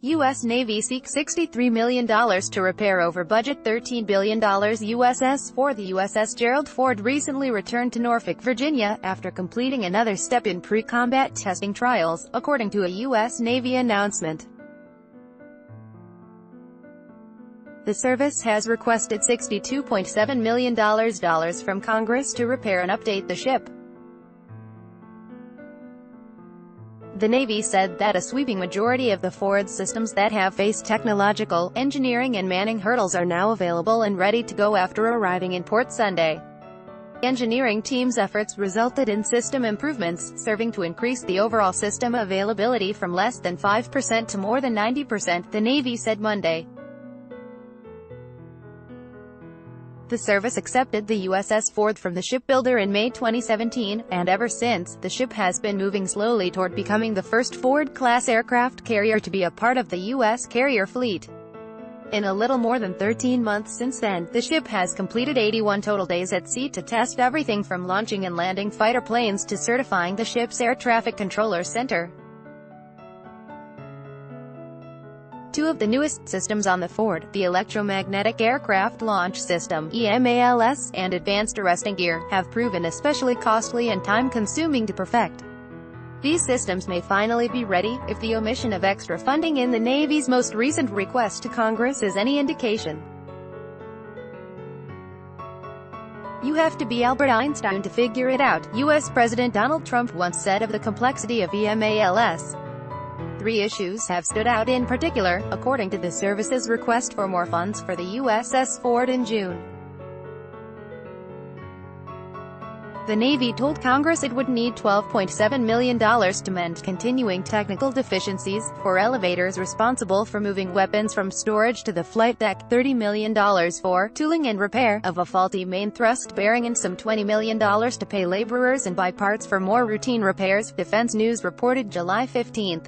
U.S. Navy seeks $63 million to repair over-budget $13 billion USS Ford. The USS Gerald Ford recently returned to Norfolk, Virginia, after completing another step in pre-combat testing trials, according to a U.S. Navy announcement. The service has requested $62.7 million from Congress to repair and update the ship. The Navy said that a sweeping majority of the Ford systems that have faced technological, engineering and manning hurdles are now available and ready to go after arriving in port Sunday. The engineering team's efforts resulted in system improvements, serving to increase the overall system availability from less than 5% to more than 90%, the Navy said Monday. The service accepted the USS Ford from the shipbuilder in May 2017, and ever since, the ship has been moving slowly toward becoming the first Ford-class aircraft carrier to be a part of the U.S. carrier fleet. In a little more than 13 months since then, the ship has completed 81 total days at sea to test everything from launching and landing fighter planes to certifying the ship's air traffic controller center. Two of the newest systems on the Ford, the Electromagnetic Aircraft Launch System (EMALS) and Advanced Arresting Gear, have proven especially costly and time-consuming to perfect. These systems may finally be ready, if the omission of extra funding in the Navy's most recent request to Congress is any indication. "You have to be Albert Einstein to figure it out," U.S. President Donald Trump once said of the complexity of EMALS. Three issues have stood out in particular, according to the service's request for more funds for the USS Ford in June. The Navy told Congress it would need $12.7 million to mend continuing technical deficiencies, for elevators responsible for moving weapons from storage to the flight deck, $30 million for tooling and repair of a faulty main thrust bearing, and some $20 million to pay laborers and buy parts for more routine repairs, Defense News reported July 15.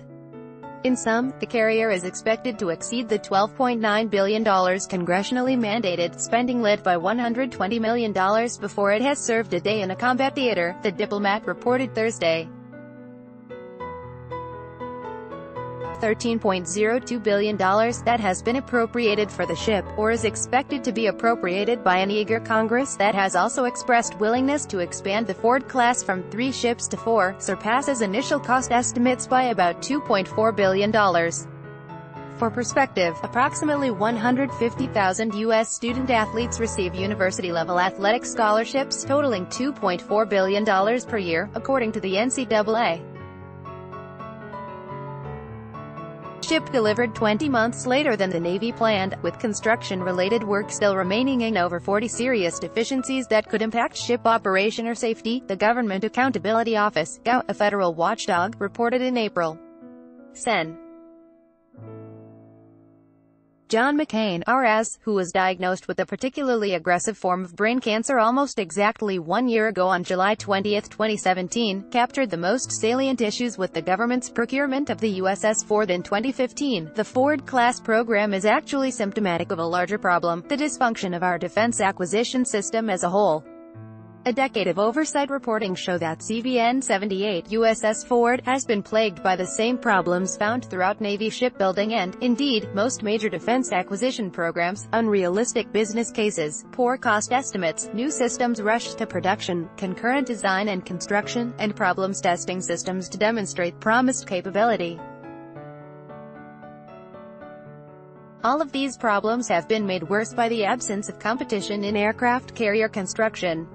In sum, the carrier is expected to exceed the $12.9 billion congressionally mandated spending limit by $120 million before it has served a day in a combat theater, the Diplomat reported Thursday. $13.02 billion that has been appropriated for the ship, or is expected to be appropriated by an eager Congress that has also expressed willingness to expand the Ford class from 3 ships to 4, surpasses initial cost estimates by about $2.4 billion. For perspective, approximately 150,000 U.S. student-athletes receive university-level athletic scholarships totaling $2.4 billion per year, according to the NCAA. Ship delivered 20 months later than the Navy planned, with construction-related work still remaining and over 40 serious deficiencies that could impact ship operation or safety, the Government Accountability Office, a federal watchdog, reported in April. Sen. John McCain, RS, who was diagnosed with a particularly aggressive form of brain cancer almost exactly 1 year ago on July 20, 2017, captured the most salient issues with the government's procurement of the USS Ford in 2015. The Ford-class program is actually symptomatic of a larger problem, the dysfunction of our defense acquisition system as a whole. A decade of oversight reporting show that CVN 78 USS Ford has been plagued by the same problems found throughout Navy shipbuilding and, indeed, most major defense acquisition programs: unrealistic business cases, poor cost estimates, new systems rushed to production, concurrent design and construction, and problems testing systems to demonstrate promised capability. All of these problems have been made worse by the absence of competition in aircraft carrier construction.